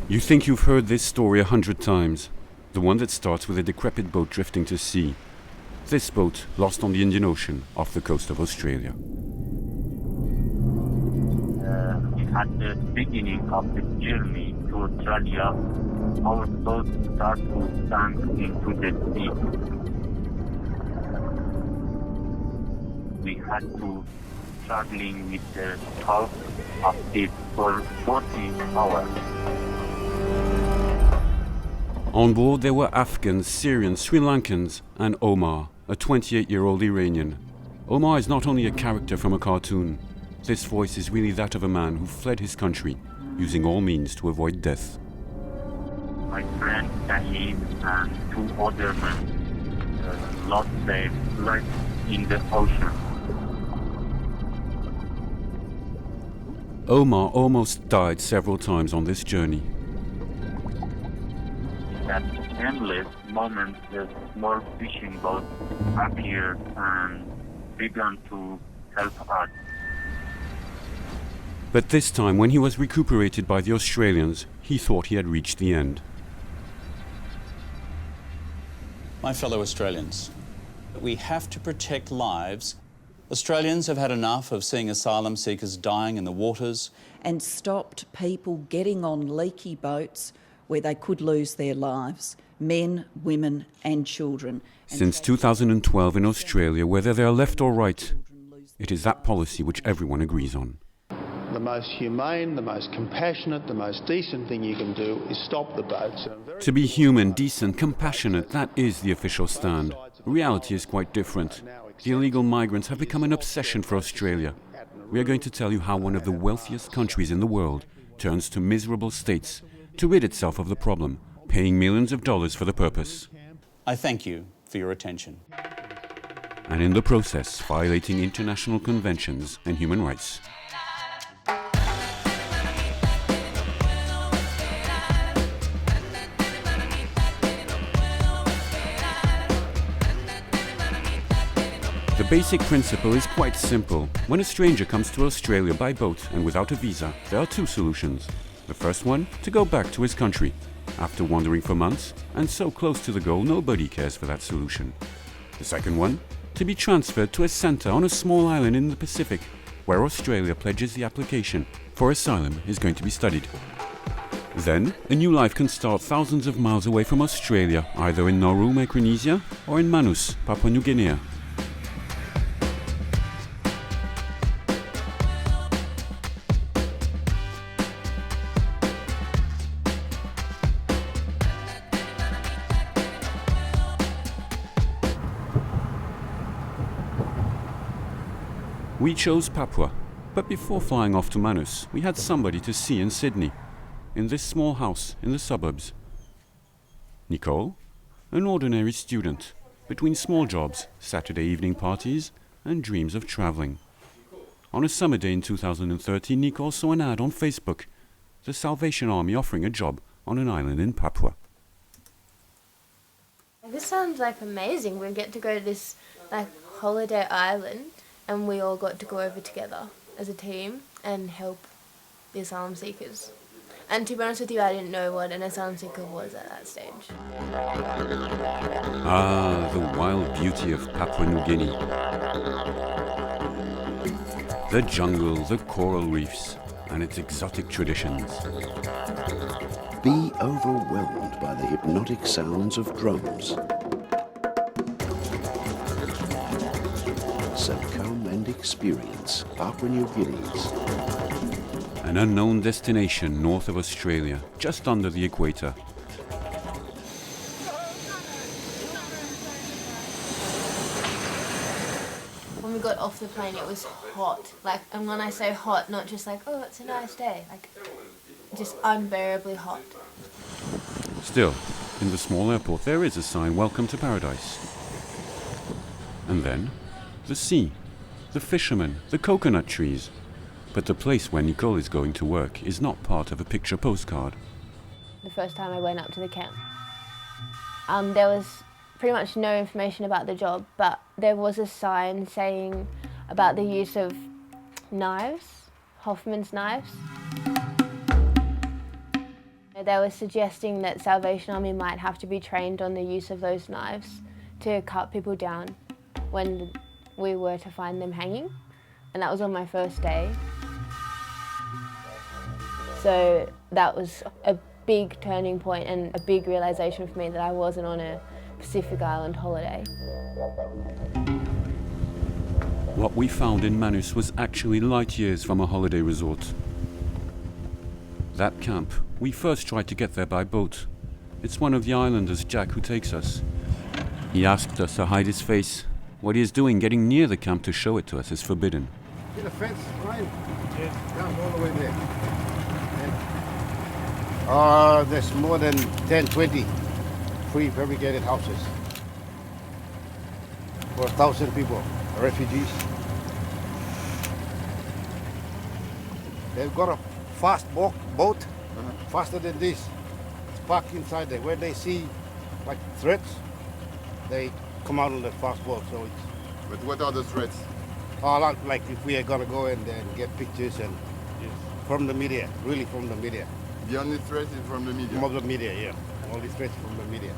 You think you've heard this story 100 times, the one that starts with a decrepit boat drifting to sea. This boat lost on the Indian Ocean off the coast of Australia. At the beginning of the journey to Australia, our boat started to sink into the sea. We had to traveling with the help of it for 40 hours. On board there were Afghans, Syrians, Sri Lankans and Omar, a 28-year-old Iranian. Omar is not only a character from a cartoon. This voice is really that of a man who fled his country, using all means to avoid death. My friend Tahib and two other men lost their lives in the ocean. Omar almost died several times on this journey. At endless moments, a small fishing boat appeared and began to help us. But this time, when he was recuperated by the Australians, he thought he had reached the end. My fellow Australians, we have to protect lives. Australians have had enough of seeing asylum seekers dying in the waters. And stopped people getting on leaky boats where they could lose their lives, men, women and children. Since 2012 in Australia, whether they are left or right, it is that policy which everyone agrees on. The most humane, the most compassionate, the most decent thing you can do is stop the boats. To be human, decent, compassionate, that is the official stand. Reality is quite different. The illegal migrants have become an obsession for Australia. We are going to tell you how one of the wealthiest countries in the world turns to miserable states to rid itself of the problem, paying millions of dollars for the purpose. I thank you for your attention. And in the process, violating international conventions and human rights. The basic principle is quite simple. When a stranger comes to Australia by boat and without a visa, there are two solutions. The first one, to go back to his country, after wandering for months, and so close to the goal nobody cares for that solution. The second one, to be transferred to a centre on a small island in the Pacific, where Australia pledges the application for asylum is going to be studied. Then, a new life can start thousands of miles away from Australia, either in Nauru, Micronesia, or in Manus, Papua New Guinea. We chose Papua, but before flying off to Manus, we had somebody to see in Sydney, in this small house in the suburbs. Nicole, an ordinary student, between small jobs, Saturday evening parties, and dreams of travelling. On a summer day in 2013, Nicole saw an ad on Facebook, the Salvation Army offering a job on an island in Papua. This sounds like amazing. We get to go to this holiday island, and we all got to go over together as a team and help the asylum seekers. And to be honest with you, I didn't know what an asylum seeker was at that stage. Ah, the wild beauty of Papua New Guinea. The jungle, the coral reefs, and its exotic traditions. Be overwhelmed by the hypnotic sounds of drums. So come and experience Papua New Guinea's. An unknown destination north of Australia, just under the equator. When we got off the plane, it was hot. And when I say hot, not just oh, it's a nice day. Just unbearably hot. Still, in the small airport there is a sign, "Welcome to Paradise." And then, the sea, the fishermen, the coconut trees. But the place where Nicole is going to work is not part of a picture postcard. The first time I went up to the camp, there was pretty much no information about the job, but there was a sign saying about the use of knives, Hoffman's knives. They were suggesting that Salvation Army might have to be trained on the use of those knives to cut people down when we were to find them hanging, and that was on my first day. So that was a big turning point and a big realisation for me that I wasn't on a Pacific Island holiday. What we found in Manus was actually light years from a holiday resort. That camp, we first tried to get there by boat. It's one of the islanders, Jack, who takes us. He asked us to hide his face. What he is doing getting near the camp to show it to us is forbidden. See the fence, Ryan? Yeah. Down all the way there. There's more than 10, 20 prefabricated houses for 1,000 people, refugees. They've got a fast boat, faster than this. It's parked inside there. Where they see like threats, they come out on the fast boat. So it's. But what are the threats? Like if we are gonna go and get pictures and from the media, really from the media. The only threat is from the media? From the media, yeah. Only threats from the media.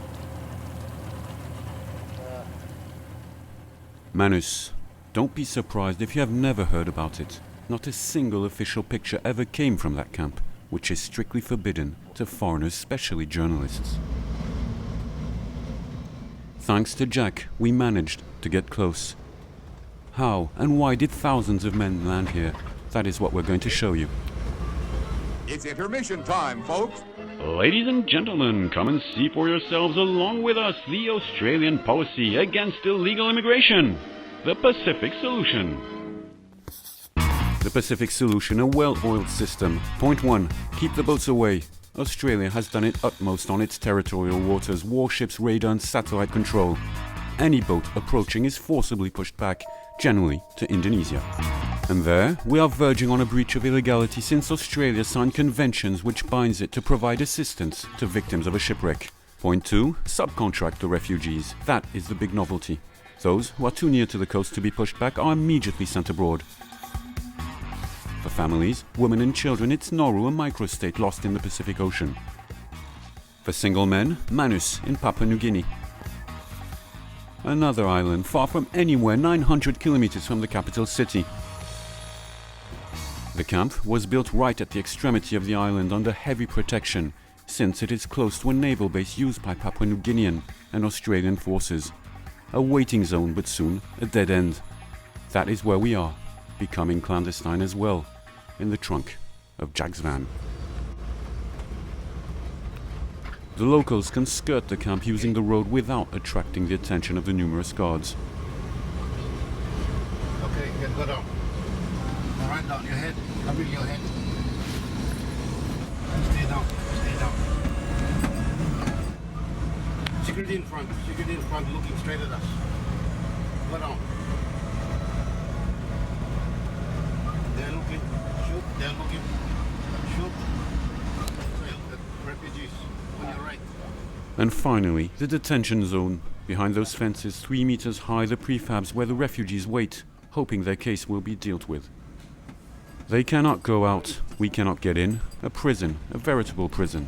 Manus. Don't be surprised if you have never heard about it. Not a single official picture ever came from that camp, which is strictly forbidden to foreigners, especially journalists. Thanks to Jack, we managed to get close. How and why did thousands of men land here? That is what we're going to show you. It's intermission time, folks. Ladies and gentlemen, come and see for yourselves along with us the Australian policy against illegal immigration. The Pacific Solution. The Pacific Solution, a well-oiled system. Point 1. Keep the boats away. Australia has done its utmost on its territorial waters, warships, radar and satellite control. Any boat approaching is forcibly pushed back, generally to Indonesia. And there, we are verging on a breach of illegality since Australia signed conventions which binds it to provide assistance to victims of a shipwreck. Point 2. Subcontract the refugees. That is the big novelty. Those who are too near to the coast to be pushed back are immediately sent abroad. For families, women and children, it's Nauru, a microstate lost in the Pacific Ocean. For single men, Manus in Papua New Guinea. Another island far from anywhere 900 kilometers from the capital city. The camp was built right at the extremity of the island under heavy protection, since it is close to a naval base used by Papua New Guinean and Australian forces. A waiting zone, but soon a dead end. That is where we are, becoming clandestine as well, in the trunk of Jack's van. The locals can skirt the camp using the road without attracting the attention of the numerous guards. Okay, you can go down. All right, down your head. Cover your head. Stay down. Stay down. Security in front. Security in front, looking straight at us. Go down. They're looking. Shoot. They're looking. Shoot. Refugees on your right. And finally, the detention zone. Behind those fences, 3 meters high, the prefabs where the refugees wait, hoping their case will be dealt with. They cannot go out, we cannot get in. A prison, a veritable prison.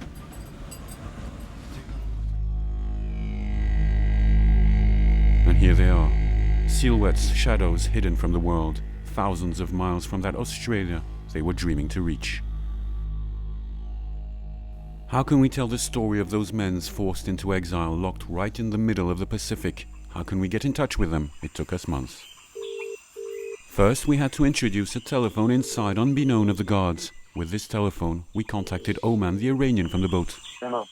And here they are. Silhouettes, shadows hidden from the world. Thousands of miles from that Australia they were dreaming to reach. How can we tell the story of those men forced into exile, locked right in the middle of the Pacific? How can we get in touch with them? It took us months. First, we had to introduce a telephone inside unbeknown of the guards. With this telephone, we contacted Oman, the Iranian from the boat. Hello.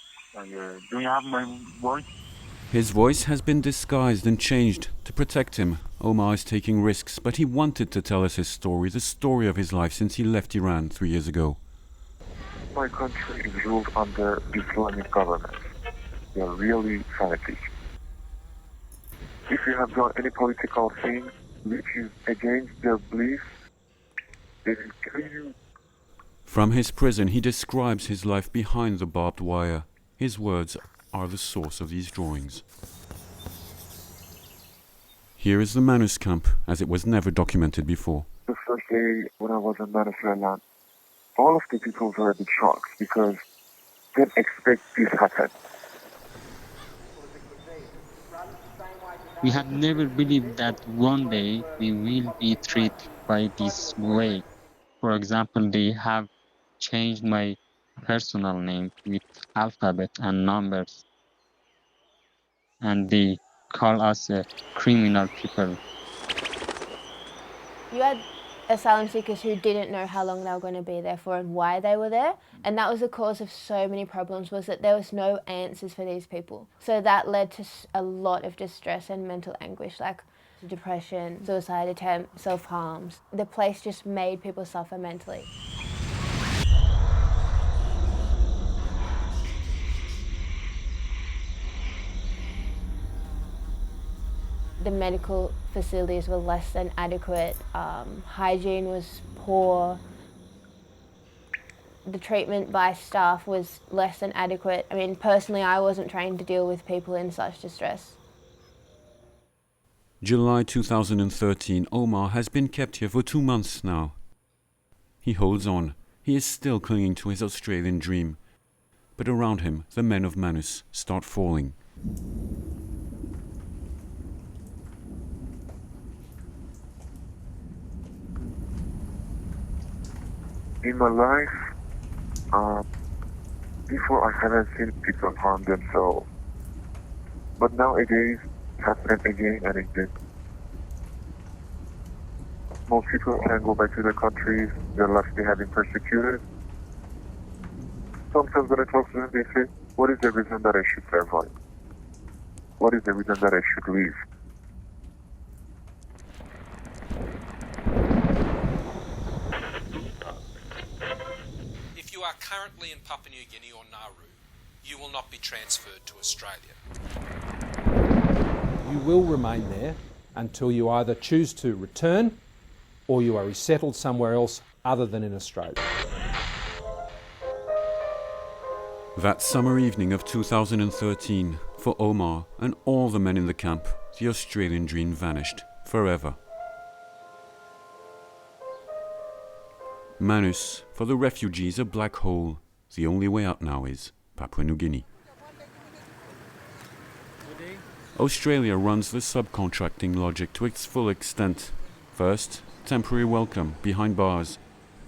Do you have my voice? His voice has been disguised and changed to protect him. Omar is taking risks, but he wanted to tell us his story, the story of his life since he left Iran 3 years ago. My country is ruled under Islamic government. They are really fanatic. If you have done any political thing which is against their beliefs, they will kill you. From his prison, he describes his life behind the barbed wire. His words are the source of these drawings. Here is the Manus camp, as it was never documented before. The first day when I was in Manus Island, all of the people were a bit shocked because they didn't expect this to happen. We have never believed that one day we will be treated by this way. For example, they have changed my personal name with alphabet and numbers, and they call us a criminal people. You had asylum seekers who didn't know how long they were going to be there for and why they were there, and that was the cause of so many problems, was that there was no answers for these people. So that led to a lot of distress and mental anguish, like depression, suicide attempts, self-harms. The place just made people suffer mentally. The medical facilities were less than adequate, hygiene was poor, the treatment by staff was less than adequate. I mean, personally, I wasn't trained to deal with people in such distress. July 2013, Omar has been kept here for 2 months now. He holds on. He is still clinging to his Australian dream. But around him, the men of Manus start falling. In my life, before I haven't seen people harm themselves. But nowadays, it happens again and again. Most people can go back to their countries, they're left behind being persecuted. Sometimes when I talk to them, they say, what is the reason that I should survive? What is the reason that I should live? If you are currently in Papua New Guinea or Nauru, you will not be transferred to Australia. You will remain there until you either choose to return or you are resettled somewhere else other than in Australia. That summer evening of 2013, for Omar and all the men in the camp, the Australian dream vanished forever. Manus, for the refugees, a black hole. The only way out now is Papua New Guinea. Australia runs the subcontracting logic to its full extent. First, temporary welcome behind bars,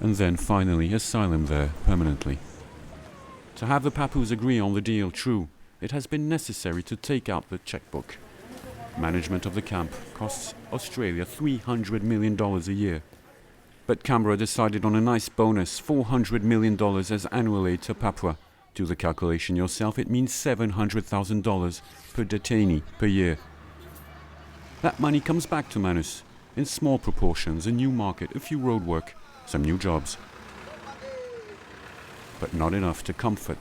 and then finally asylum there permanently. To have the Papuans agree on the deal true, it has been necessary to take out the checkbook. Management of the camp costs Australia $300 million a year. But Canberra decided on a nice bonus, $400 million as annual aid to Papua. Do the calculation yourself, it means $700,000 per detainee per year. That money comes back to Manus, in small proportions, a new market, a few roadwork, some new jobs. But not enough to comfort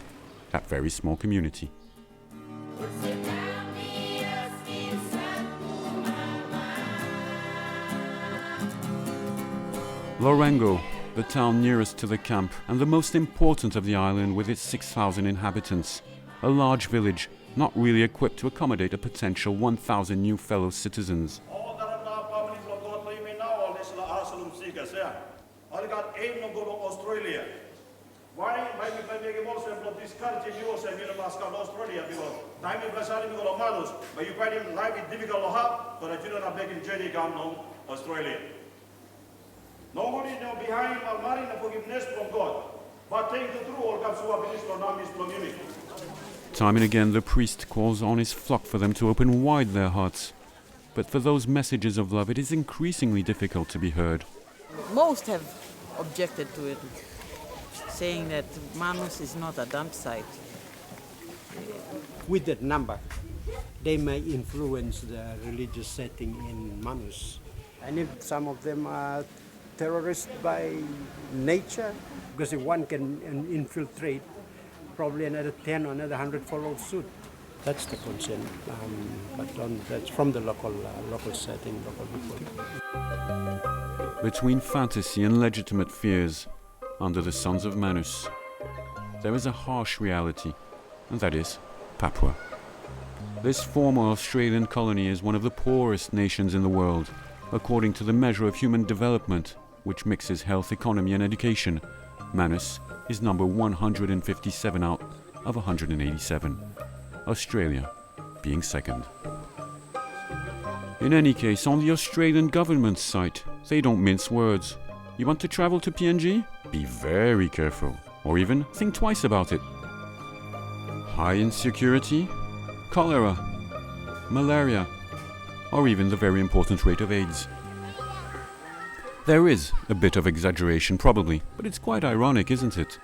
that very small community. Lorengo, the town nearest to the camp and the most important of the island with its 6,000 inhabitants. A large village, not really equipped to accommodate a potential 1,000 new fellow citizens. Time and again the priest calls on his flock for them to open wide their hearts. But for those messages of love it is increasingly difficult to be heard. Most have objected to it, saying that Manus is not a dump site. With that number, they may influence the religious setting in Manus. And if some of them are terrorists by nature, because if one can infiltrate, probably another 10 or another 100 follow suit. That's the concern, that's from the local setting, local people. Between fantasy and legitimate fears, under the Sons of Manus, there is a harsh reality, and that is Papua. This former Australian colony is one of the poorest nations in the world, according to the measure of human development, which mixes health, economy and education. Manus is number 157 out of 187, Australia being second. In any case, on the Australian government's site, they don't mince words. You want to travel to PNG? Be very careful, or even think twice about it. High insecurity, cholera, malaria, or even the very important rate of AIDS. There is a bit of exaggeration probably, but it's quite ironic, isn't it?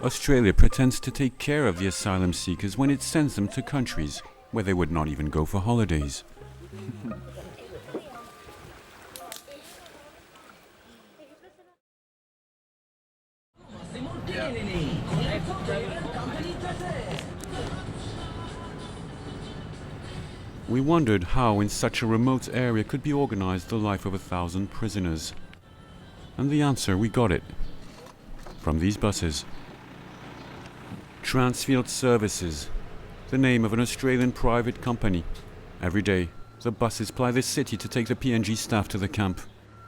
Australia pretends to take care of the asylum seekers when it sends them to countries where they would not even go for holidays. We wondered how in such a remote area could be organized the life of 1,000 prisoners. And the answer, we got it from these buses. Transfield Services, the name of an Australian private company. Every day, the buses ply this city to take the PNG staff to the camp.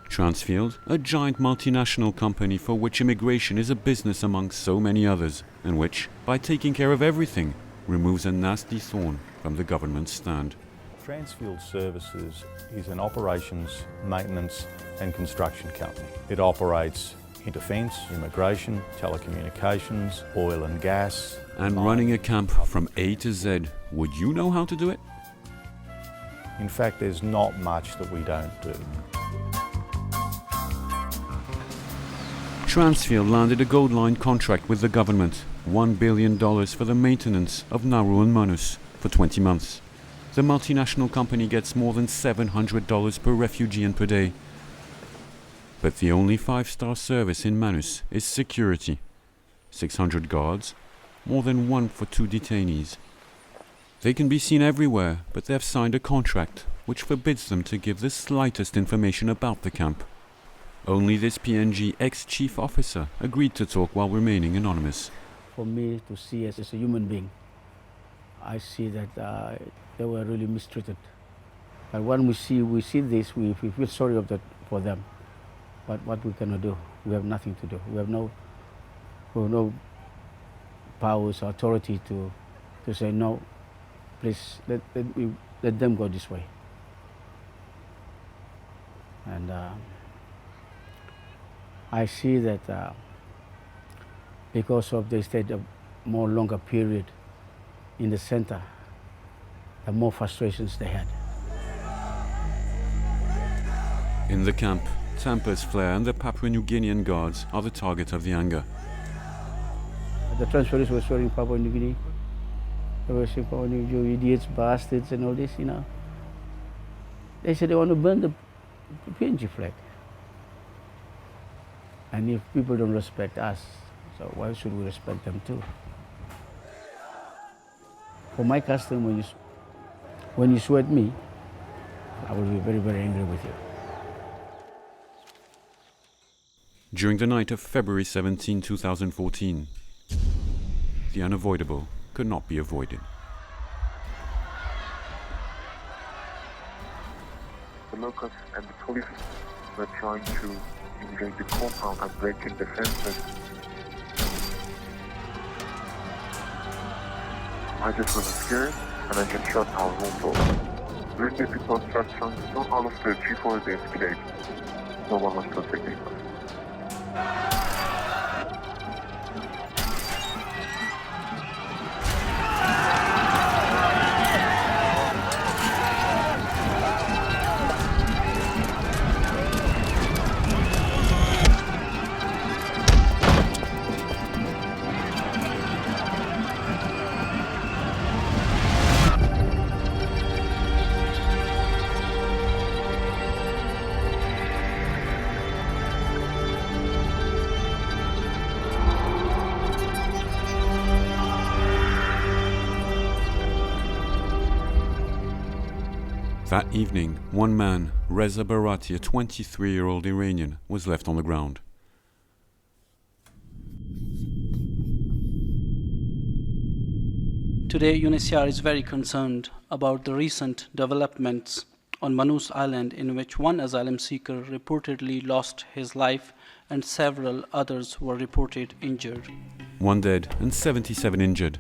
Transfield, a giant multinational company for which immigration is a business among so many others, and which, by taking care of everything, removes a nasty thorn from the government's stand. Transfield Services is an operations, maintenance and construction company. It operates in defence, immigration, telecommunications, oil and gas. And running a camp from A to Z, would you know how to do it? In fact, there's not much that we don't do. Transfield landed a gold line contract with the government, $1 billion for the maintenance of Nauru and Manus for 20 months. The multinational company gets more than $700 per refugee and per day. But the only 5-star service in Manus is security. 600 guards, more than 1 for 2 detainees. They can be seen everywhere, but they've signed a contract which forbids them to give the slightest information about the camp. Only this PNG ex-chief officer agreed to talk while remaining anonymous. For me to see as a human being, I see that they were really mistreated. But when we see this, we feel sorry for them. But what we cannot do, we have nothing to do. We have no powers, authority to say no. Please let them go this way. And I see that because of they stayed a more longer period in the center, the more frustrations they had. In the camp, Tampa's flare and the Papua New Guinean guards are the target of the anger. The transfers were swearing Papua New Guinea. They were saying Papua New Guinea, idiots, bastards and all this, you know. They said they want to burn the PNG flag. And if people don't respect us, so why should we respect them too? For my custom, when you sweat me, I will be very, very angry with you. During the night of February 17, 2014, the unavoidable could not be avoided. The locals and the police were trying to invade the compound and break in the fences. I just was scared and I just shot our home door. When the people started shooting, not all of the G4 they escaped. No one was protecting us. That evening, one man, Reza Barati, a 23-year-old Iranian, was left on the ground. Today, UNHCR is very concerned about the recent developments on Manus Island, in which one asylum seeker reportedly lost his life and several others were reported injured. 1 dead and 77 injured.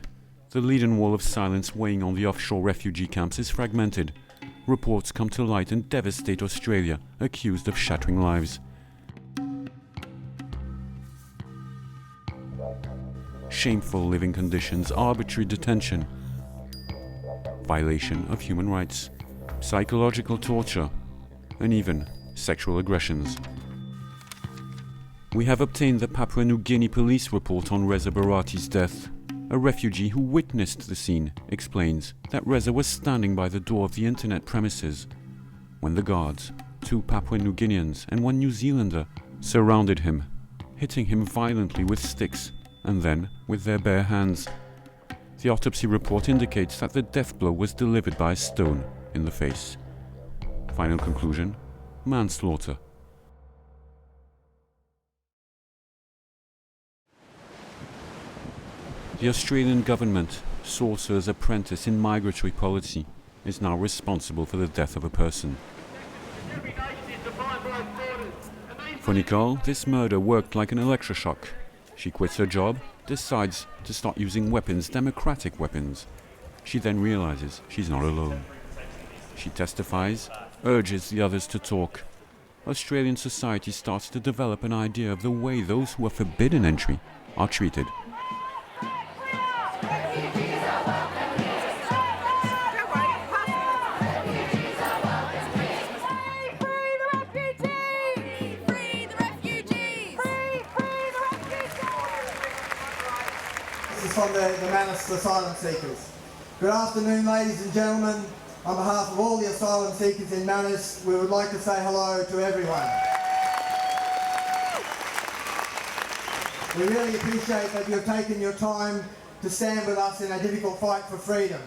The leaden wall of silence weighing on the offshore refugee camps is fragmented. Reports come to light and devastate Australia, accused of shattering lives. Shameful living conditions, arbitrary detention, violation of human rights, psychological torture, and even sexual aggressions. We have obtained the Papua New Guinea police report on Reza Barati's death. A refugee who witnessed the scene explains that Reza was standing by the door of the internet premises when the guards, 2 Papua New Guineans and 1 New Zealander, surrounded him, hitting him violently with sticks and then with their bare hands. The autopsy report indicates that the death blow was delivered by a stone in the face. Final conclusion: manslaughter. The Australian government, sorcerer's apprentice in migratory policy, is now responsible for the death of a person. For Nicole, this murder worked like an electroshock. She quits her job, decides to start using weapons, democratic weapons. She then realizes she's not alone. She testifies, urges the others to talk. Australian society starts to develop an idea of the way those who are forbidden entry are treated. From the Manus asylum seekers. Good afternoon, ladies and gentlemen. On behalf of all the asylum seekers in Manus, we would like to say hello to everyone. We really appreciate that you've taken your time to stand with us in a difficult fight for freedom.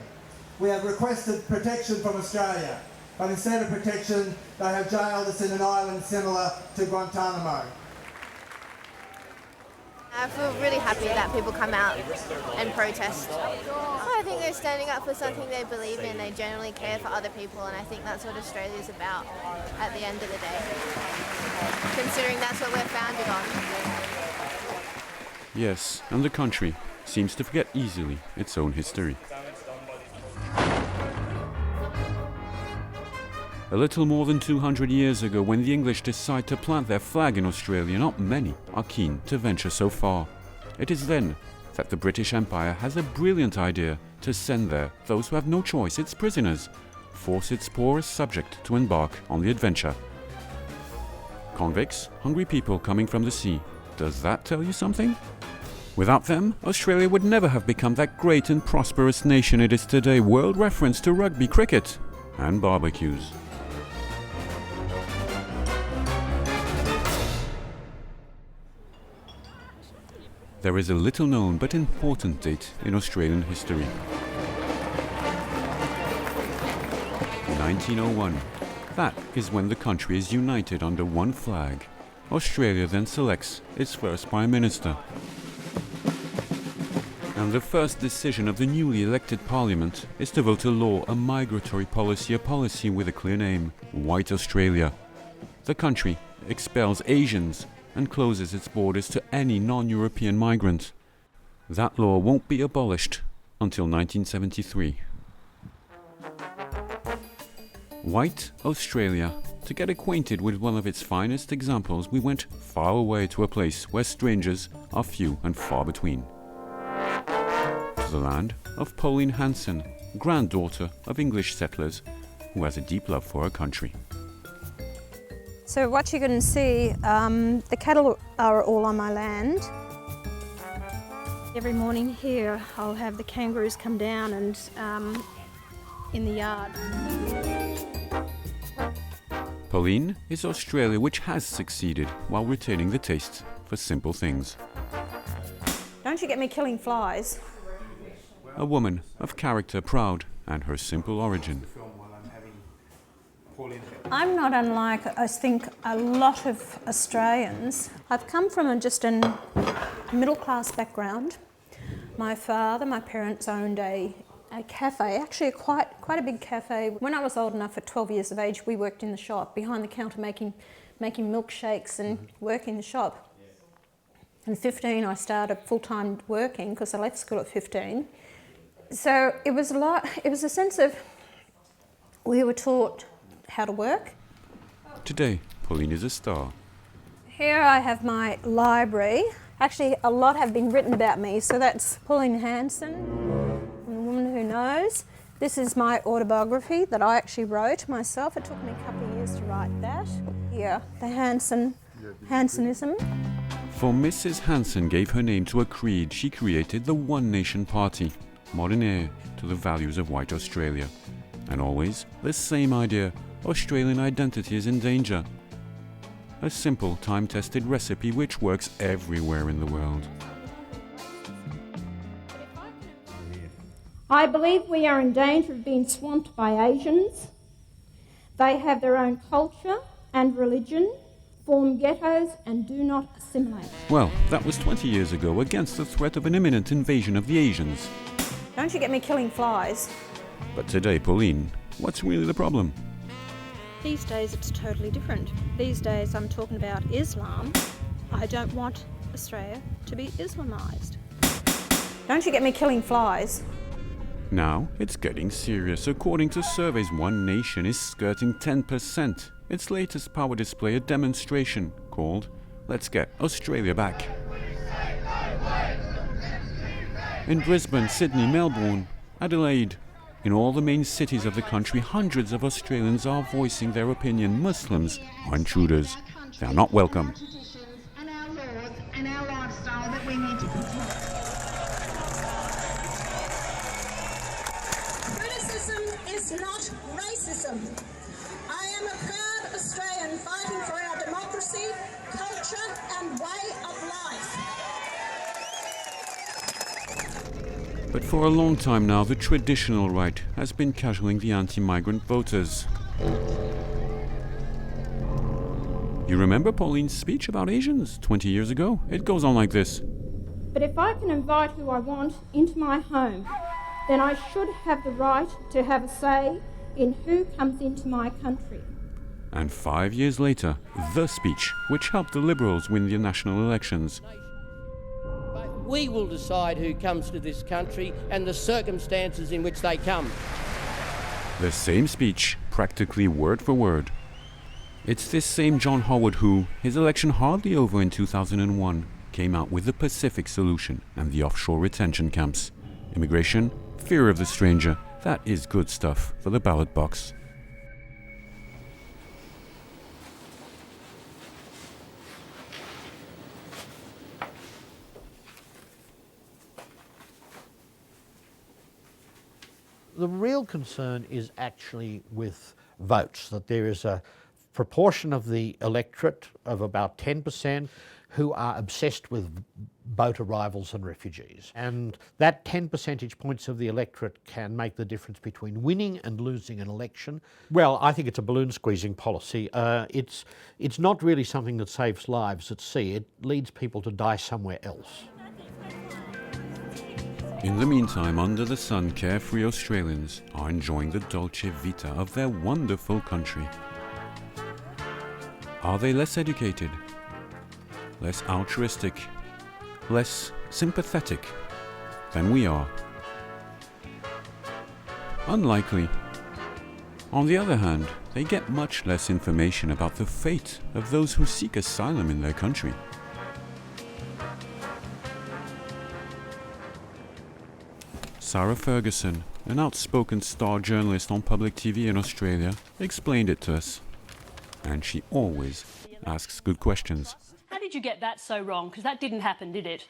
We have requested protection from Australia, but instead of protection, they have jailed us in an island similar to Guantanamo. I feel really happy that people come out and protest. I think they're standing up for something they believe in. They generally care for other people, and I think that's what Australia's about at the end of the day, considering that's what we're founded on. Yes, and the country seems to forget easily its own history. A little more than 200 years ago, when the English decide to plant their flag in Australia, not many are keen to venture so far. It is then that the British Empire has a brilliant idea to send there those who have no choice, its prisoners, force its poorest subject to embark on the adventure. Convicts, hungry people coming from the sea. Does that tell you something? Without them, Australia would never have become that great and prosperous nation it is today, world reference to rugby, cricket, and barbecues. There is a little known but important date in Australian history. 1901. That is when the country is united under one flag. Australia then selects its first Prime Minister. And the first decision of the newly elected Parliament is to vote a law, a migratory policy, a policy with a clear name: White Australia. The country expels Asians and closes its borders to any non-European migrant. That law won't be abolished until 1973. White Australia. To get acquainted with one of its finest examples, we went far away to a place where strangers are few and far between. To the land of Pauline Hanson, granddaughter of English settlers, who has a deep love for her country. So what you're going to see, the cattle are all on my land. Every morning here I'll have the kangaroos come down and in the yard. Pauline is Australia, which has succeeded while retaining the taste for simple things. Don't you get me killing flies. A woman of character, proud, and her simple origin. I'm not unlike, I think, a lot of Australians. I've come from just a middle-class background. My parents owned a a cafe, actually quite a big cafe. When I was old enough, at 12 years of age, we worked in the shop, behind the counter making milkshakes and working the shop. And 15 I started full-time working because I left school at 15. So it was a sense of, we were taught how to work. Today, Pauline is a star. Here I have my library. Actually, a lot have been written about me, so that's Pauline Hanson, The Woman Who Knows. This is my autobiography that I actually wrote myself. It took me a couple of years to write that. Here, the Hansonism. For Mrs. Hanson gave her name to a creed she created, the One Nation Party, modern heir to the values of white Australia. And always the same idea, Australian identity is in danger. A simple, time-tested recipe which works everywhere in the world. I believe we are in danger of being swamped by Asians. They have their own culture and religion, form ghettos and do not assimilate. Well, that was 20 years ago against the threat of an imminent invasion of the Asians. Don't you get me killing flies. But today, Pauline, what's really the problem? These days it's totally different. These days I'm talking about Islam. I don't want Australia to be Islamised. Don't you get me killing flies. Now it's getting serious. According to surveys, One Nation is skirting 10%. Its latest power display a demonstration called Let's Get Australia Back. In Brisbane, Sydney, Melbourne, Adelaide, in all the main cities of the country, hundreds of Australians are voicing their opinion. Muslims are intruders. They are not welcome. And our laws and our lifestyle that we need to protect. Criticism is not racism. I am a proud Australian fighting for our democracy, culture and way of life. But for a long time now, the traditional right has been cajoling the anti-migrant voters. You remember Pauline's speech about Asians 20 years ago? It goes on like this. But if I can invite who I want into my home, then I should have the right to have a say in who comes into my country. And 5 years later, the speech which helped the Liberals win the national elections. We will decide who comes to this country and the circumstances in which they come. The same speech, practically word for word. It's this same John Howard who, his election hardly over in 2001, came out with the Pacific solution and the offshore retention camps. Immigration, fear of the stranger, that is good stuff for the ballot box. The real concern is actually with votes, that there is a proportion of the electorate of about 10% who are obsessed with boat arrivals and refugees. And that 10 percentage points of the electorate can make the difference between winning and losing an election. Well, I think it's a balloon squeezing policy. It's not really something that saves lives at sea. It leads people to die somewhere else. In the meantime, under the sun, carefree Australians are enjoying the dolce vita of their wonderful country. Are they less educated, less altruistic, less sympathetic than we are? Unlikely. On the other hand, they get much less information about the fate of those who seek asylum in their country. Sarah Ferguson, an outspoken star journalist on public TV in Australia, explained it to us. And she always asks good questions. How did you get that so wrong? Because that didn't happen, did it?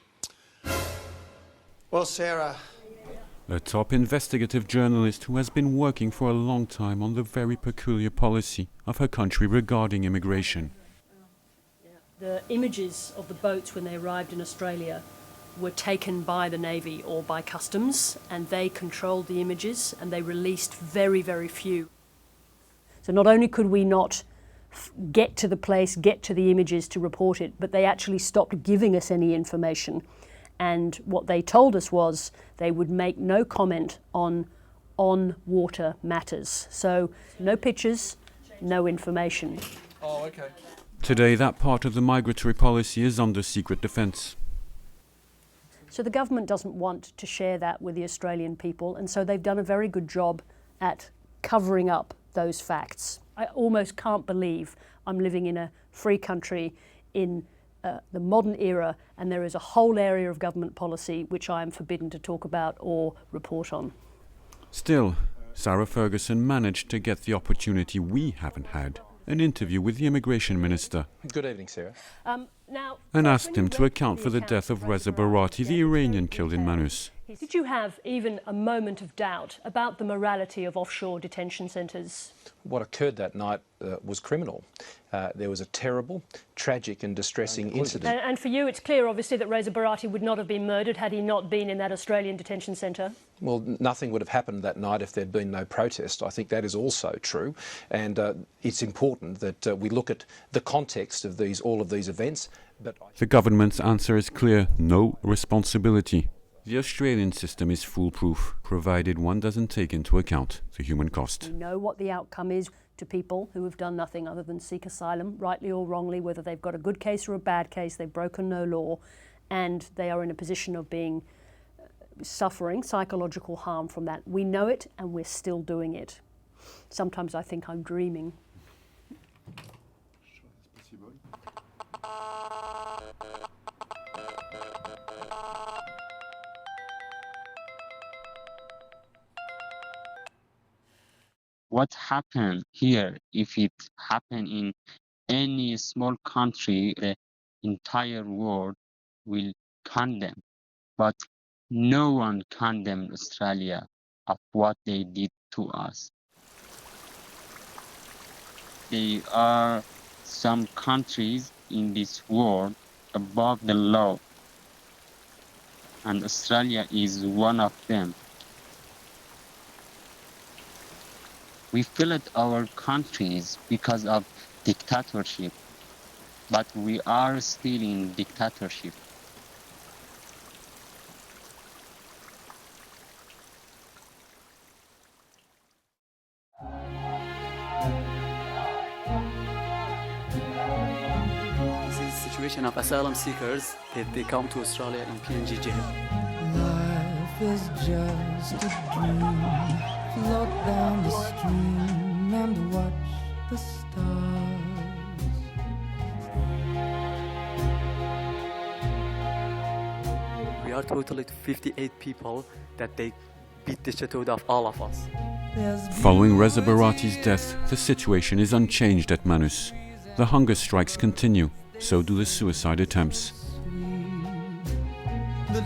Well, Sarah... A top investigative journalist who has been working for a long time on the very peculiar policy of her country regarding immigration. The images of the boats when they arrived in Australia were taken by the Navy or by Customs, and they controlled the images and they released very, very few. So not only could we not get to the place, get to the images to report it, but they actually stopped giving us any information. And what they told us was they would make no comment on water matters. So no pictures, no information. Oh, okay. Today, that part of the migratory policy is under secret defence. So the government doesn't want to share that with the Australian people, and so they've done a very good job at covering up those facts. I almost can't believe I'm living in a free country in the modern era, and there is a whole area of government policy which I am forbidden to talk about or report on. Still, Sarah Ferguson managed to get the opportunity we haven't had, an interview with the immigration minister. Good evening, Sarah. And asked him to account for the death of Reza Barati, the Iranian killed in Manus. Did you have even a moment of doubt about the morality of offshore detention centres? What occurred that night was criminal. There was a terrible, tragic and distressing incident. And for you, it's clear, obviously, that Reza Barati would not have been murdered had he not been in that Australian detention centre. Well, nothing would have happened that night if there'd been no protest. I think that is also true. And it's important that we look at the context of all of these events. But the government's answer is clear: no responsibility. The Australian system is foolproof, provided one doesn't take into account the human cost. We know what the outcome is to people who have done nothing other than seek asylum, rightly or wrongly, whether they've got a good case or a bad case, they've broken no law, and they are in a position of being suffering psychological harm from that. We know it, and we're still doing it. Sometimes I think I'm dreaming. What happened here, if it happened in any small country, the entire world will condemn. But no one condemned Australia of what they did to us. There are some countries in this world above the law, and Australia is one of them. We failed our countries because of dictatorship, but we are still in dictatorship. This is the situation of asylum seekers that they come to Australia in PNG jail. Life is just a dream. Float down the stream and watch the stars. We are totally 58 people that they beat the shit out of all of us. Following Reza Barati's death, the situation is unchanged at Manus. The hunger strikes continue, so do the suicide attempts. The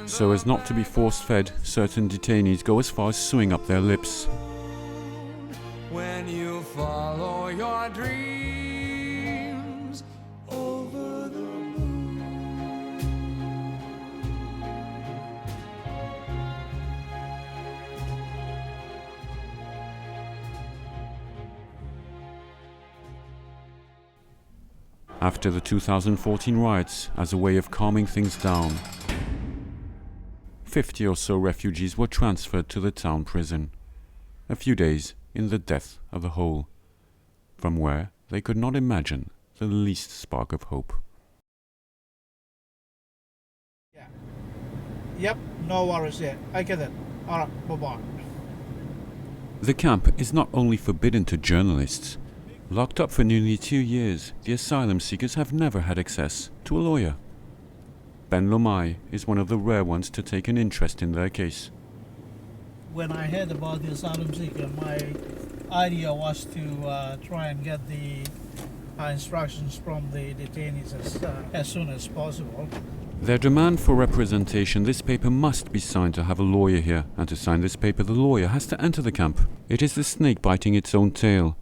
So as not to be force-fed, certain detainees go as far as sewing up their lips. When you follow your dreams over the moon. After the 2014 riots, as a way of calming things down, 50 or so refugees were transferred to the town prison. A few days in the death of the whole, from where they could not imagine the least spark of hope. Yep, no worries yet. I get it. Alright, bye-bye. The camp is not only forbidden to journalists. Locked up for nearly 2 years, the asylum seekers have never had access to a lawyer. Ben Lomai is one of the rare ones to take an interest in their case. When I heard about the asylum seeker, my idea was to try and get the instructions from the detainees as soon as possible. Their demand for representation: this paper must be signed to have a lawyer here, and to sign this paper the lawyer has to enter the camp. It is the snake biting its own tail.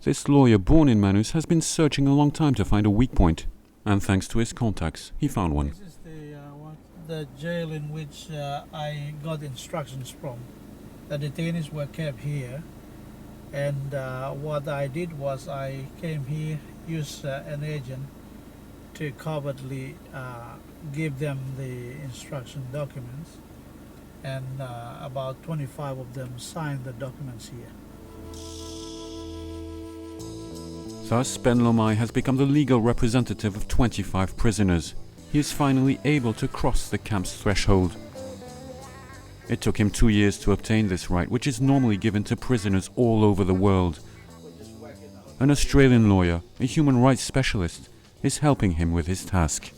This lawyer, born in Manus, has been searching a long time to find a weak point, and thanks to his contacts, he found one. This is the jail in which I got instructions from. The detainees were kept here, and what I did was I came here, used an agent to covertly give them the instruction documents, and about 25 of them signed the documents here. Thus, Ben Lomai has become the legal representative of 25 prisoners. He is finally able to cross the camp's threshold. It took him 2 years to obtain this right, which is normally given to prisoners all over the world. An Australian lawyer, a human rights specialist, is helping him with his task.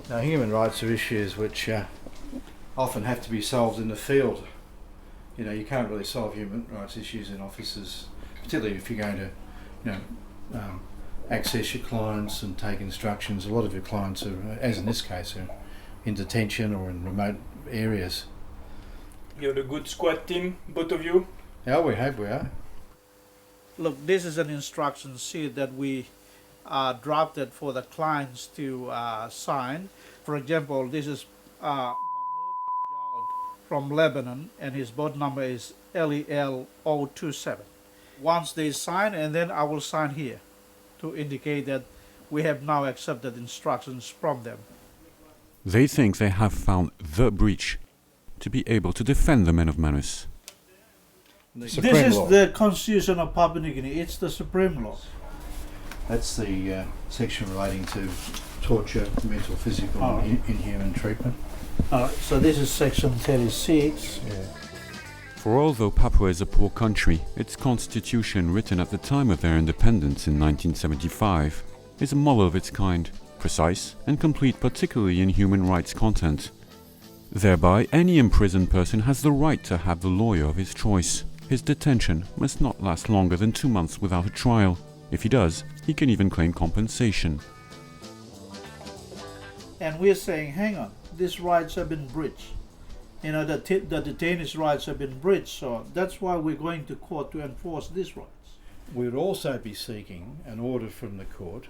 Now, human rights are issues which often have to be solved in the field. You know, you can't really solve human rights issues in offices, particularly if you're going to, access your clients and take instructions. A lot of your clients are, as in this case, are in detention or in remote areas. You're a good squad team, both of you? Yeah, we are. Look, this is an instruction sheet that we drafted for the clients to sign. For example, this is Mahmoud Jawad from Lebanon, and his boat number is LEL027. Once they sign, and then I will sign here to indicate that we have now accepted instructions from them. They think they have found the breach to be able to defend the men of Manus. This is the Constitution of Papua New Guinea. It's the supreme law. That's the section relating to torture, mental, physical, and inhuman treatment. So this is section 36. Yeah. For although Papua is a poor country, its constitution, written at the time of their independence in 1975, is a model of its kind, precise and complete, particularly in human rights content. Thereby, any imprisoned person has the right to have the lawyer of his choice. His detention must not last longer than 2 months without a trial. If he does, he can even claim compensation. And we're saying, hang on, these rights have been breached. You know, the detainees' rights have been breached, so that's why we're going to court to enforce these rights. We would also be seeking an order from the court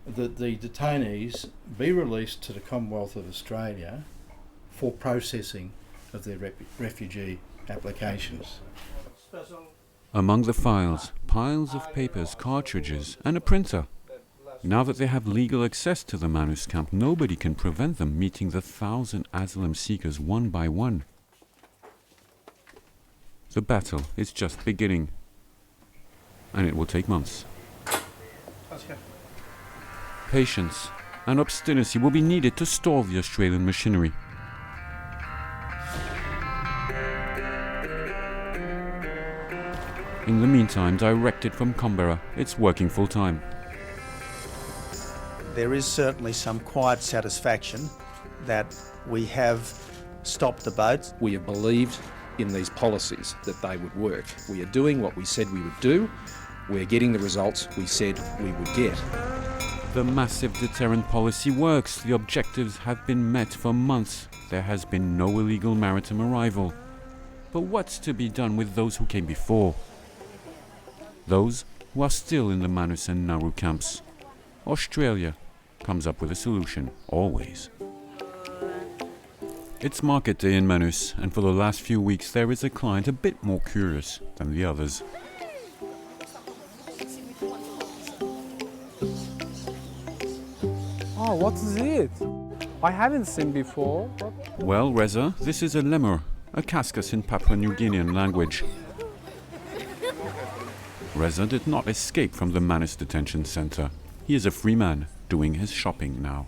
that the detainees be released to the Commonwealth of Australia for processing of their refugee applications. Among the files, piles of papers, cartridges, and a printer. Now that they have legal access to the Manus camp, nobody can prevent them meeting the 1,000 asylum seekers one by one. The battle is just beginning, and it will take months. Patience and obstinacy will be needed to stall the Australian machinery. In the meantime, directed from Canberra, it's working full time. There is certainly some quiet satisfaction that we have stopped the boats. We have believed in these policies that they would work. We are doing what we said we would do. We're getting the results we said we would get. The massive deterrent policy works. The objectives have been met for months. There has been no illegal maritime arrival. But what's to be done with those who came before? Those who are still in the Manus and Nauru camps. Australia comes up with a solution, always. It's market day in Manus, and for the last few weeks there is a client a bit more curious than the others. Oh, what is it? I haven't seen before. Well, Reza, this is a lemur, a cascus in Papua New Guinean language. Reza did not escape from the Manus detention center. He is a free man, doing his shopping now.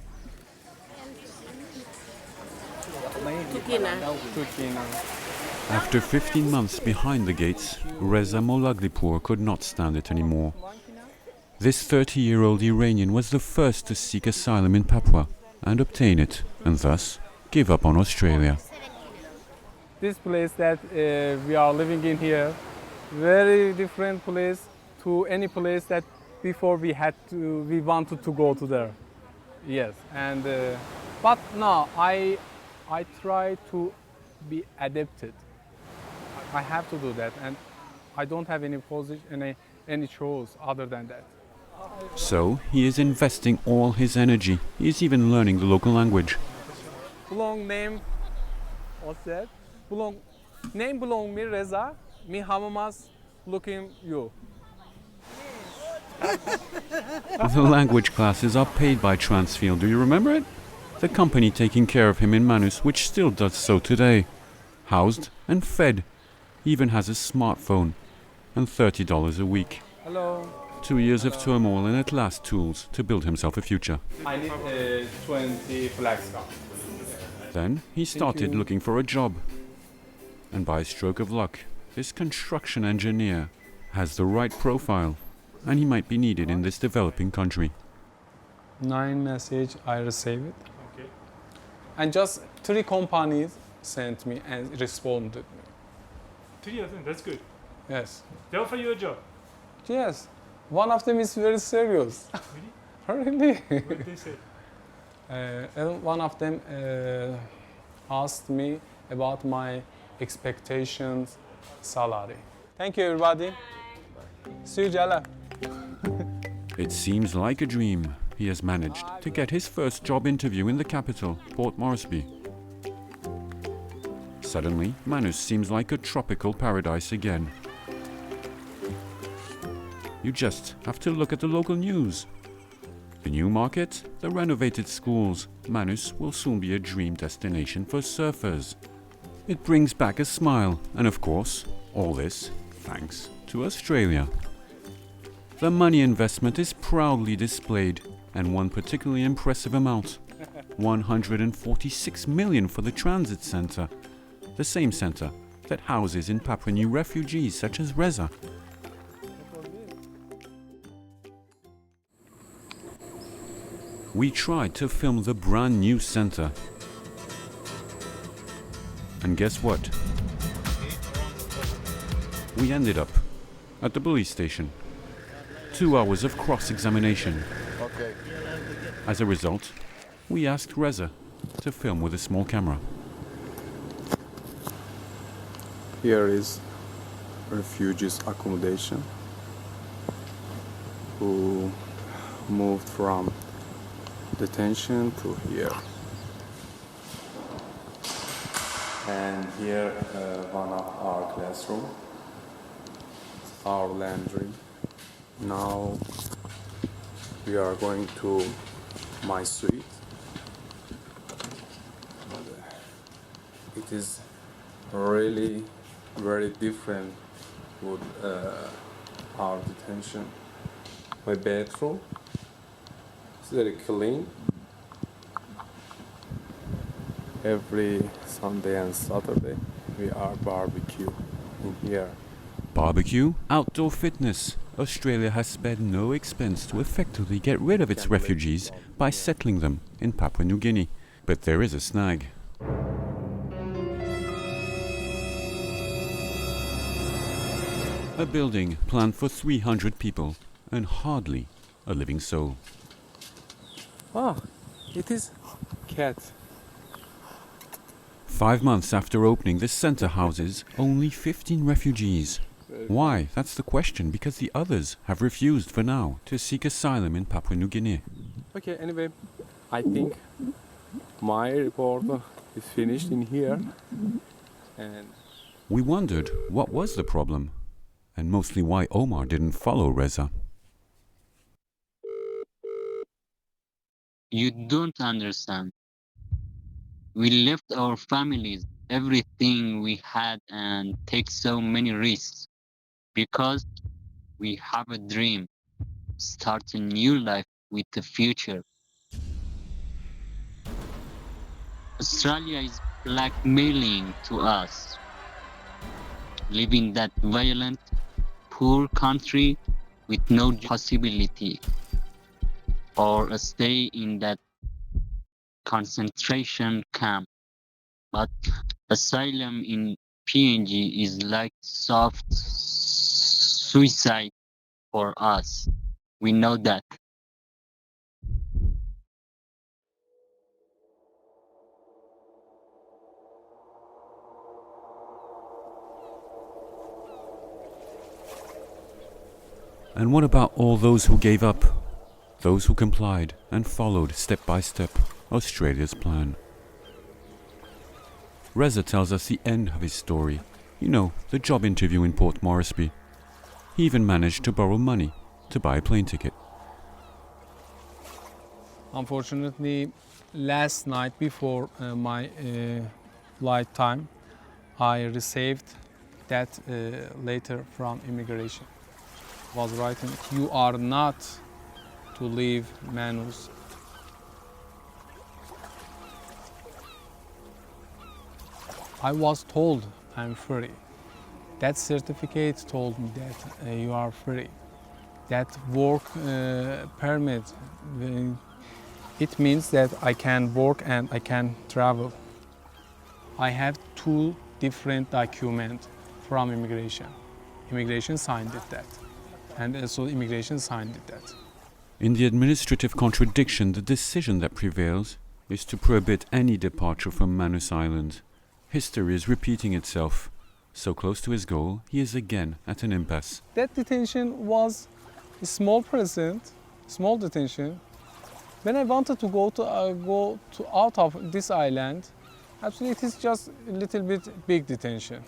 After 15 months behind the gates, Reza Molaglipur could not stand it anymore. This 30-year-old Iranian was the first to seek asylum in Papua and obtain it, and thus give up on Australia. This place that we are living in here, very different place to any place that before we wanted to go to there. Yes, and but now I try to be adapted. I have to do that, and I don't have any position, any choice other than that. So he is investing all his energy. He is even learning the local language. belong name, what's that? Name belong me Reza, me Hamamas looking you. The language classes are paid by Transfield, do you remember it? The company taking care of him in Manus, which still does so today. Housed and fed, even has a smartphone, and $30 a week. Hello. 2 years of turmoil and at last tools to build himself a future. I need 20 flags. Then he started looking for a job. And by a stroke of luck, this construction engineer has the right profile, and he might be needed in this developing country. 9 message I received. Okay. And just 3 companies sent me and responded me. 3 of them, that's good. Yes. They offer you a job? Yes. One of them is very serious. Really? Really? What did they say? And one of them asked me about my expectations salary. Thank you, everybody. See you, Jala. It seems like a dream. He has managed to get his first job interview in the capital, Port Moresby. Suddenly, Manus seems like a tropical paradise again. You just have to look at the local news. The new market, the renovated schools. Manus will soon be a dream destination for surfers. It brings back a smile, and of course, all this thanks to Australia. The money investment is proudly displayed, and one particularly impressive amount. 146 million for the transit centre, the same centre that houses in Papua New refugees such as Reza. We tried to film the brand new centre. And guess what? We ended up at the police station. 2 hours of cross-examination. Okay. As a result, we asked Reza to film with a small camera. Here is refugees accommodation who moved from detention to here. And here one of our classroom, our laundry. Now we are going to my suite. It is really very different with our detention. My bedroom is very clean. Every Sunday and Saturday we are barbecue in here. Barbecue, outdoor fitness. Australia has spared no expense to effectively get rid of its refugees by settling them in Papua New Guinea. But there is a snag. A building planned for 300 people and hardly a living soul. Ah, it is cat. 5 months after opening, this centre houses only 15 refugees. Why? That's the question, because the others have refused for now to seek asylum in Papua New Guinea. Okay, anyway, I think my report is finished in here. And we wondered what was the problem, and mostly why Omar didn't follow Reza. You don't understand. We left our families, everything we had, and take so many risks because we have a dream, start a new life with the future. Australia is blackmailing to us. Live in that violent, poor country with no possibility, or stay in that concentration camp. But asylum in PNG is like soft suicide for us. We know that. And what about all those who gave up? Those who complied and followed step by step Australia's plan. Reza tells us the end of his story. You know, the job interview in Port Moresby. He even managed to borrow money to buy a plane ticket. Unfortunately, last night before my flight time, I received that letter from immigration. It was written, "You are not to leave Manus." I was told I'm free. That certificate told me that you are free. That work permit, it means that I can work and I can travel. I have 2 different documents from immigration. Immigration signed that, and also immigration signed that. In the administrative contradiction, the decision that prevails is to prohibit any departure from Manus Island. History is repeating itself. So close to his goal, he is again at an impasse. That detention was a small detention. When I wanted to go out of this island, actually it is just a little bit big detention.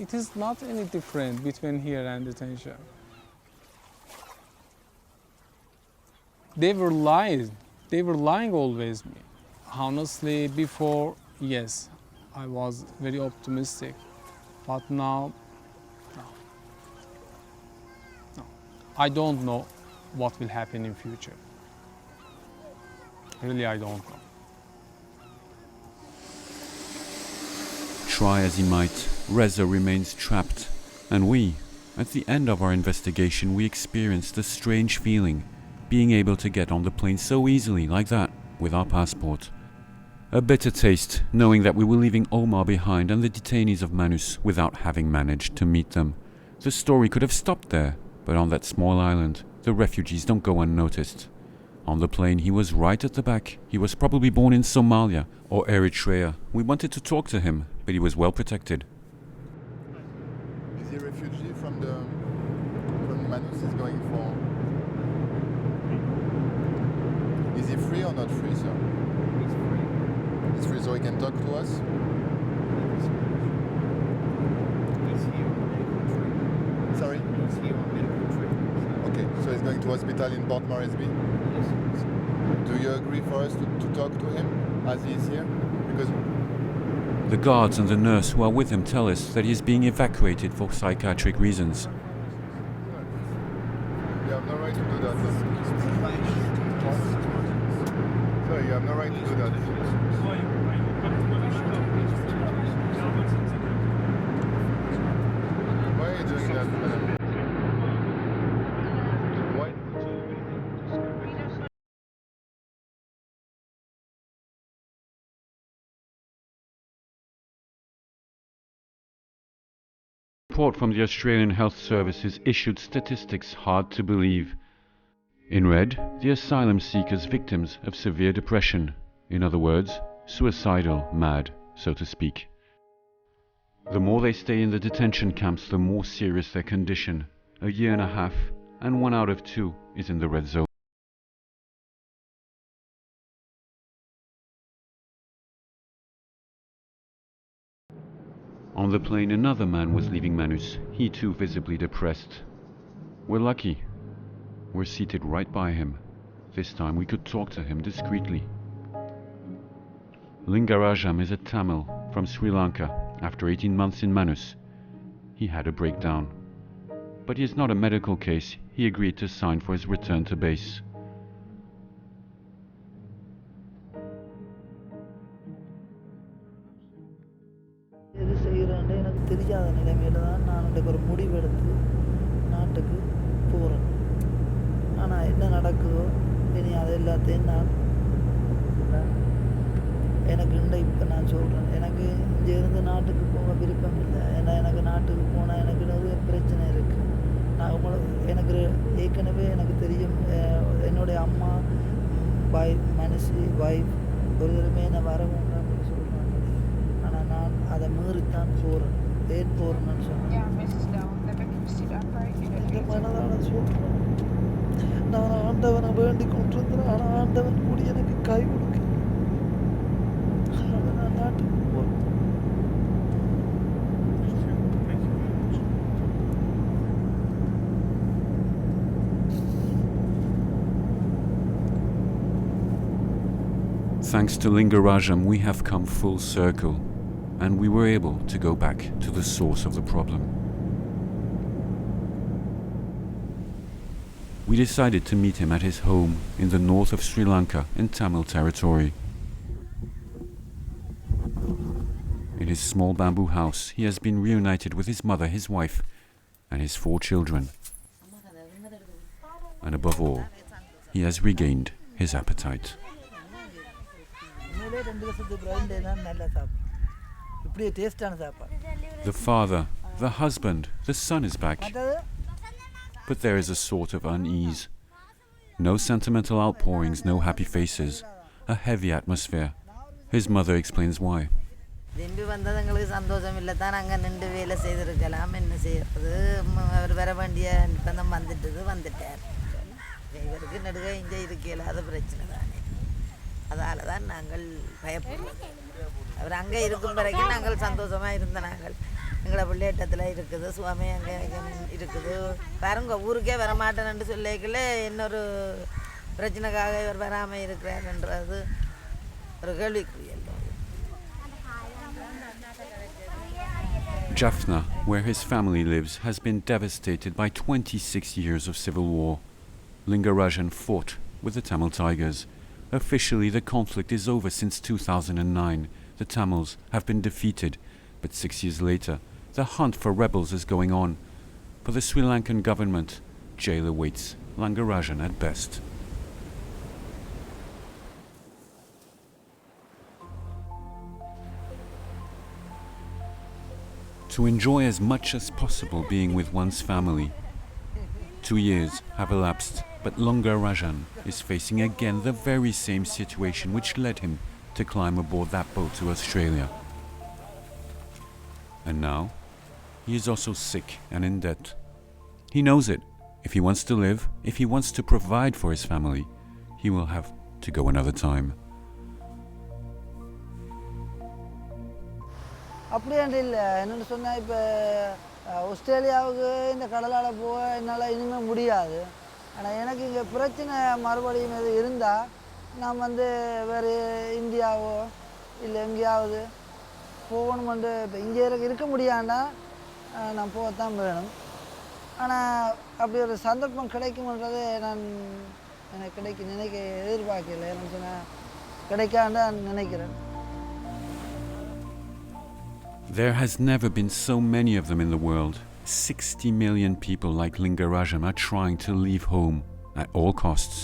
It is not any different between here and detention. They were lying. They were lying always me. Honestly, before, yes, I was very optimistic, but now, no. I don't know what will happen in future. Really, I don't know. Try as he might, Reza remains trapped, and we, at the end of our investigation, we experienced a strange feeling, being able to get on the plane so easily like that, with our passport. A bitter taste, knowing that we were leaving Omar behind and the detainees of Manus without having managed to meet them. The story could have stopped there, but on that small island, the refugees don't go unnoticed. On the plane, he was right at the back. He was probably born in Somalia or Eritrea. We wanted to talk to him, but he was well protected. Is he a refugee from Manus is going for? Is he free or not free, sir? He's free. He's free, so he can talk to us? He's here on medical treatment. Sorry? He's here on medical treatment. Okay, so he's going to hospital in Port Moresby? Yes. Do you agree for us to talk to him as he is here? Because the guards and the nurse who are with him tell us that he is being evacuated for psychiatric reasons. you have no right to do that. Sorry, you have no right to do that. Why are you doing that, madam? Why? Report from the Australian Health Services issued statistics hard to believe. In red, the asylum seekers victims of severe depression, in other words, suicidal mad, so to speak. The more they stay in the detention camps, the more serious their condition. 1.5 years, and 1 out of 2 is in the red zone. On the plane, another man was leaving Manus, he too visibly depressed. We're lucky. We're seated right by him. This time we could talk to him discreetly. Lingarajam is a Tamil from Sri Lanka. After 18 months in Manus, he had a breakdown. But he is not a medical case. He agreed to sign for his return to base. எது செய்கிறேன்னு எனக்கு தெரியாத நிலைமையில தான் நான் இன்றைக்கு ஒரு முடிவெடுத்து நாட்டுக்கு போகிறேன். ஆனால் என்ன நடக்குதோ இனி அது எல்லாத்தையும் நான் எனக்கு இப்போ நான் சொல்கிறேன், எனக்கு இங்கே இருந்து நாட்டுக்கு போக விருப்பம் இல்லை. ஏன்னா எனக்கு நாட்டுக்கு போனால் எனக்கு நிறைய பிரச்சனை இருக்குது. நான் எனக்கு ஏற்கனவே எனக்கு தெரியும், என்னுடைய அம்மா மனசு வைஃப் ஒருவருமே என்னை வர வேண்டாம்னு சொல்கிறாங்க. ஆனால் நான் அதை மீறித்தான் போகிறேன். ஏன் போகிறேன்னு சொன்னேன், இந்த மனதான சொல்கிறேன். நான் ஆண்டவனை வேண்டிக் கொண்டிருந்தேன். ஆனால் ஆண்டவன் கூடி எனக்கு கை கொடுக்க Thanks to Lingarajam, we have come full circle, and we were able to go back to the source of the problem. We decided to meet him at his home in the north of Sri Lanka in Tamil territory. In his small bamboo house, he has been reunited with his mother, his wife, and his 4 children. And above all, he has regained his appetite. The father, the husband, the son is back. But there is a sort of unease. No sentimental outpourings, no happy faces, a heavy atmosphere. His mother explains why. எங்களை பிள்ளையட்டத்தில் இருக்குது சுவாமி அங்கே இருக்குது பாருங்க ஊருக்கே வரமாட்டேன்னு சொல்லிக்கல இன்னொரு பிரச்சனைக்காக இவர் வராமல் இருக்கிறாருன்றது ஒரு கேள்விக்குரியல். Jaffna, where his family lives, has been devastated by 26 years of civil war. Lingarajan fought with the Tamil Tigers. Officially, the conflict is over since 2009. The Tamils have been defeated, but 6 years later, the hunt for rebels is going on. For the Sri Lankan government, jail awaits Lingarajan at best. To enjoy as much as possible being with one's family. 2 years have elapsed, but Lingarajan is facing again the very same situation which led him to climb aboard that boat to Australia. And now, he is also sick and in debt. He knows it. If he wants to live, if he wants to provide for his family, he will have to go another time. அப்படியாண்டு இல்லை என்னென்னு சொன்னால் இப்போ ஆஸ்திரேலியாவுக்கு இந்த கடலால் போக என்னால் இனிமேல் முடியாது. ஆனால் எனக்கு இங்கே பிரச்சனை மறுபடியும் எது இருந்தால் நான் வந்து வேறு இந்தியாவோ இல்லை எங்கேயாவது போகணுமென்று இப்போ இங்கே இருக்க முடியாண்டா நான் போகத்தான் வேணும். ஆனால் அப்படி ஒரு சந்தர்ப்பம் கிடைக்கும்ன்றதை நான் எனக்கு எதிர்பார்க்கல. என்னன்னு சொன்னால் கிடைக்காண்டா நினைக்கிறேன். There has never been so many of them in the world. 60 million people like Lingarajan are trying to leave home at all costs.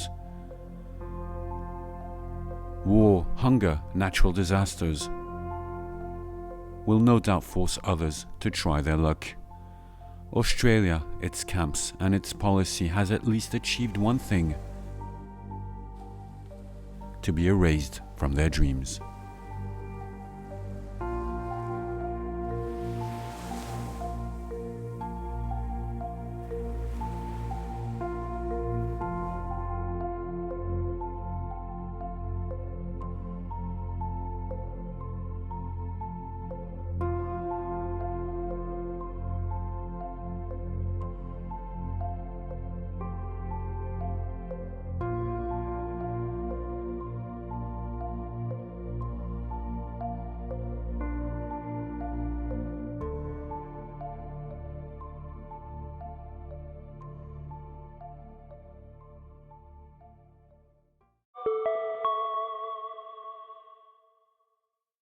War, hunger, natural disasters will no doubt force others to try their luck. Australia, its camps and its policy has at least achieved one thing: to be erased from their dreams.